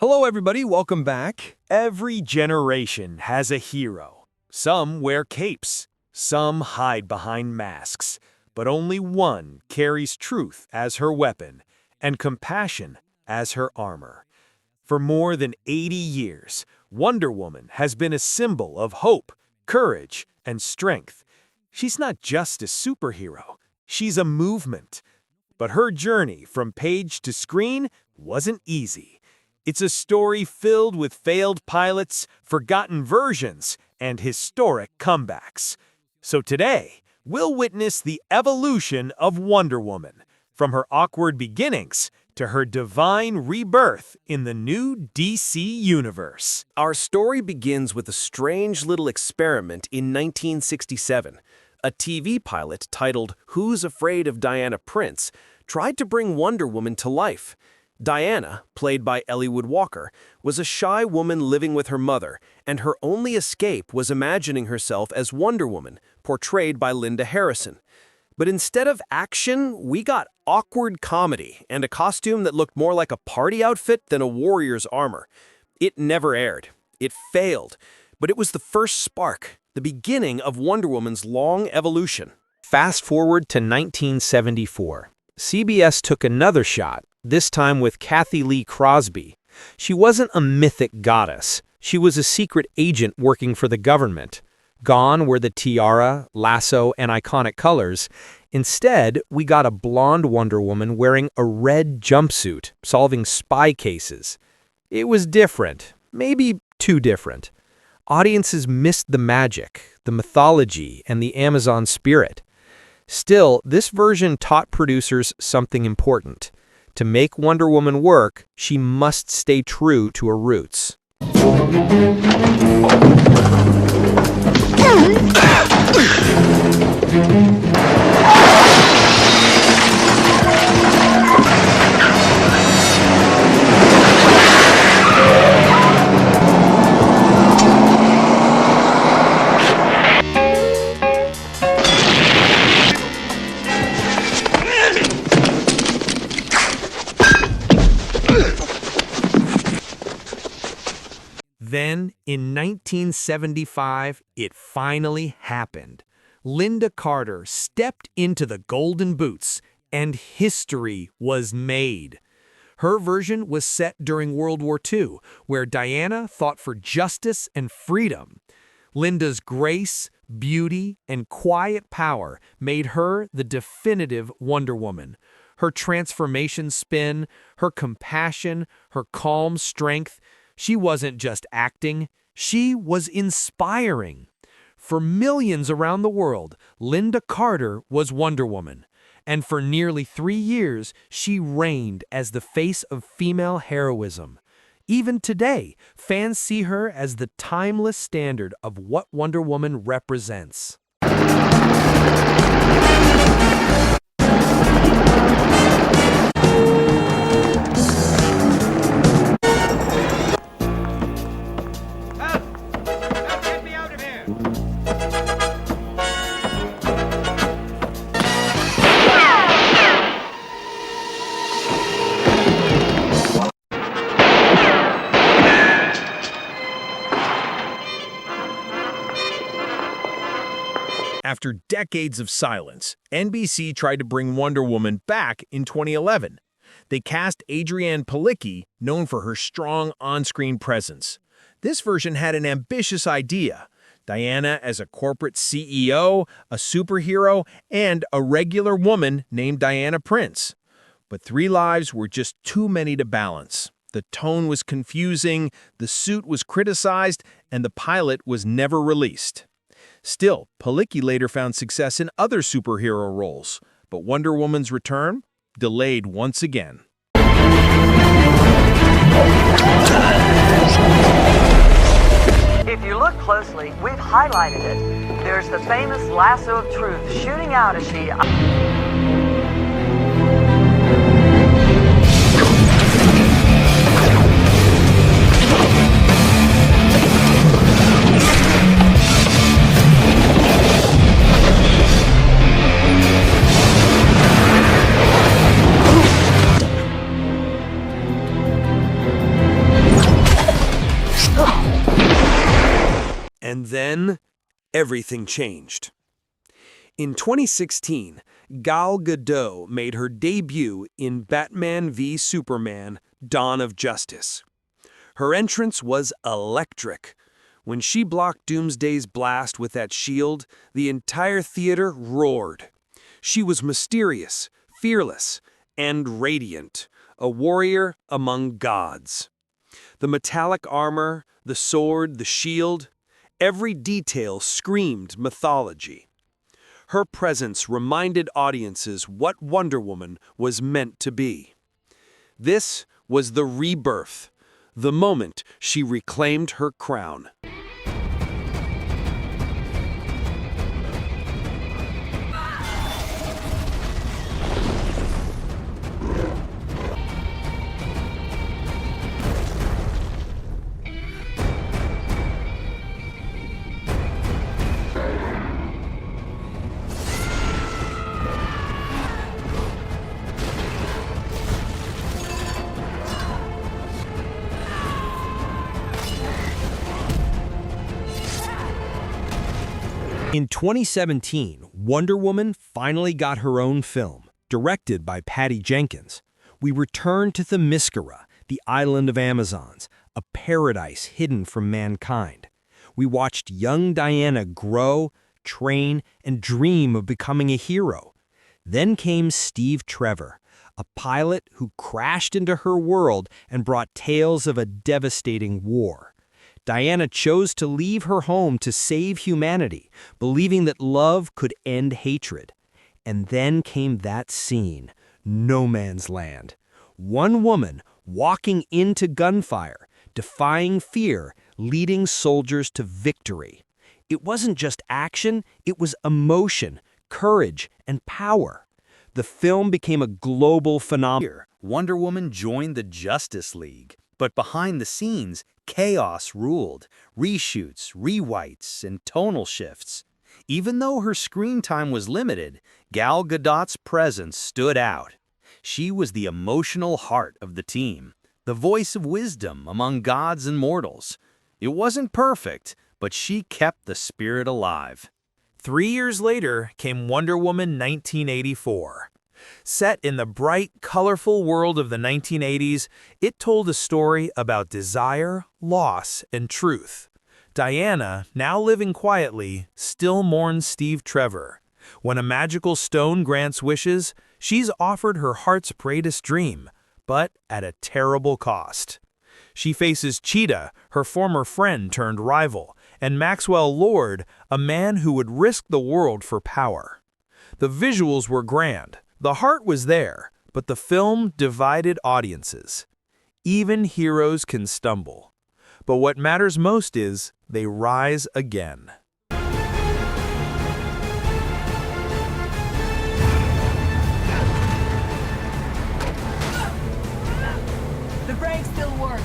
Hello, everybody. Welcome back. Every generation has a hero. Some wear capes, some hide behind masks, but only one carries truth as her weapon and compassion as her armor. For more than 80 years, Wonder Woman has been a symbol of hope, courage, and strength. She's not just a superhero, she's a movement. But her journey from page to screen wasn't easy. It's a story filled with failed pilots, forgotten versions, and historic comebacks. So today, we'll witness the evolution of Wonder Woman, from her awkward beginnings to her divine rebirth in the new DC universe. Our story begins with a strange little experiment in 1967. A TV pilot titled Who's Afraid of Diana Prince tried to bring Wonder Woman to life. Diana, played by Ellywood Walker, was a shy woman living with her mother, and her only escape was imagining herself as Wonder Woman, portrayed by Lynda Harrison. But instead of action, we got awkward comedy and a costume that looked more like a party outfit than a warrior's armor. It never aired. It failed. But it was the first spark, the beginning of Wonder Woman's long evolution. Fast forward to 1974. CBS took another shot, this time with Kathy Lee Crosby. She wasn't a mythic goddess. She was a secret agent working for the government. Gone were the tiara, lasso, and iconic colors. Instead, we got a blonde Wonder Woman wearing a red jumpsuit, solving spy cases. It was different, maybe too different. Audiences missed the magic, the mythology, and the Amazon spirit. Still, this version taught producers something important. To make Wonder Woman work, she must stay true to her roots. Then, in 1975, it finally happened. Lynda Carter stepped into the golden boots, and history was made. Her version was set during World War II, where Diana fought for justice and freedom. Lynda's grace, beauty, and quiet power made her the definitive Wonder Woman. Her transformation spin, her compassion, her calm strength, she wasn't just acting, she was inspiring. For millions around the world, Lynda Carter was Wonder Woman. And for nearly 3 years, she reigned as the face of female heroism. Even today, fans see her as the timeless standard of what Wonder Woman represents. After decades of silence, NBC tried to bring Wonder Woman back in 2011. They cast Adrienne Palicki, known for her strong on-screen presence. This version had an ambitious idea: Diana as a corporate CEO, a superhero, and a regular woman named Diana Prince. But 3 lives were just too many to balance. The tone was confusing, the suit was criticized, and the pilot was never released. Still, Palicki later found success in other superhero roles, but Wonder Woman's return delayed once again. If you look closely, we've highlighted it. There's the famous lasso of truth shooting out as she... And then, everything changed. In 2016, Gal Gadot made her debut in Batman v Superman: Dawn of Justice. Her entrance was electric. When she blocked Doomsday's blast with that shield, the entire theater roared. She was mysterious, fearless, and radiant, a warrior among gods. The metallic armor, the sword, the shield, every detail screamed mythology. Her presence reminded audiences what Wonder Woman was meant to be. This was the rebirth, the moment she reclaimed her crown. In 2017, Wonder Woman finally got her own film, directed by Patty Jenkins. We returned to Themyscira, the island of Amazons, a paradise hidden from mankind. We watched young Diana grow, train, and dream of becoming a hero. Then came Steve Trevor, a pilot who crashed into her world and brought tales of a devastating war. Diana chose to leave her home to save humanity, believing that love could end hatred. And then came that scene, No Man's Land. One woman walking into gunfire, defying fear, leading soldiers to victory. It wasn't just action, it was emotion, courage, and power. The film became a global phenomenon. Wonder Woman joined the Justice League, but behind the scenes, chaos ruled, reshoots, rewrites, and tonal shifts. Even though her screen time was limited, Gal Gadot's presence stood out. She was the emotional heart of the team, the voice of wisdom among gods and mortals. It wasn't perfect, but she kept the spirit alive. 3 years later came Wonder Woman 1984. Set in the bright, colorful world of the 1980s, it told a story about desire, loss, and truth. Diana, now living quietly, still mourns Steve Trevor. When a magical stone grants wishes, she's offered her heart's greatest dream, but at a terrible cost. She faces Cheetah, her former friend turned rival, and Maxwell Lord, a man who would risk the world for power. The visuals were grand. The heart was there, but the film divided audiences. Even heroes can stumble. But what matters most is they rise again. The brakes still work.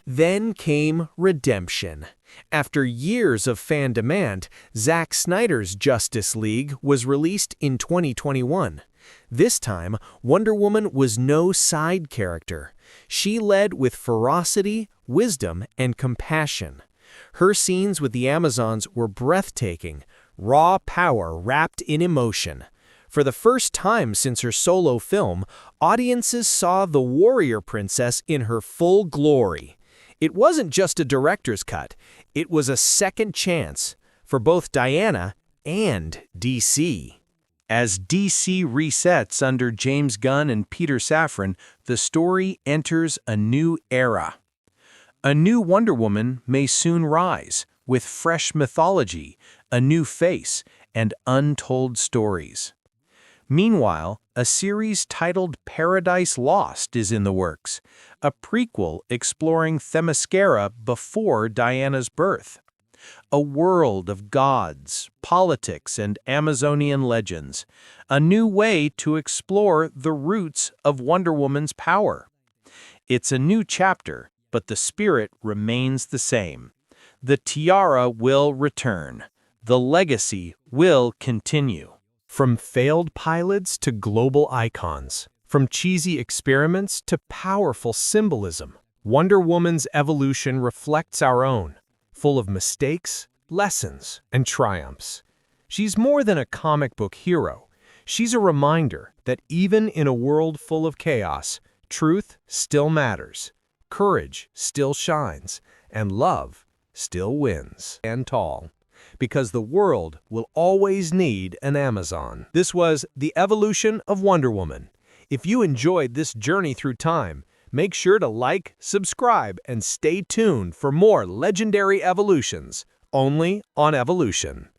Then came redemption. After years of fan demand, Zack Snyder's Justice League was released in 2021. This time, Wonder Woman was no side character. She led with ferocity, wisdom, and compassion. Her scenes with the Amazons were breathtaking, raw power wrapped in emotion. For the first time since her solo film, audiences saw the warrior princess in her full glory. It wasn't just a director's cut, it was a second chance for both Diana and DC. As DC resets under James Gunn and Peter Safran, the story enters a new era. A new Wonder Woman may soon rise, with fresh mythology, a new face, and untold stories. Meanwhile, a series titled Paradise Lost is in the works, a prequel exploring Themyscira before Diana's birth. A world of gods, politics, and Amazonian legends, a new way to explore the roots of Wonder Woman's power. It's a new chapter, but the spirit remains the same. The tiara will return. The legacy will continue. From failed pilots to global icons, From cheesy experiments to powerful symbolism, Wonder Woman's evolution reflects our own, full of mistakes, lessons, and triumphs. She's more than a comic book hero. She's a reminder that even in a world full of chaos, truth still matters, courage still shines, and love still wins. And tall, because the world will always need an Amazon. This was The Evolution of Wonder Woman. If you enjoyed this journey through time, make sure to like, subscribe, and stay tuned for more legendary evolutions only on Evolution.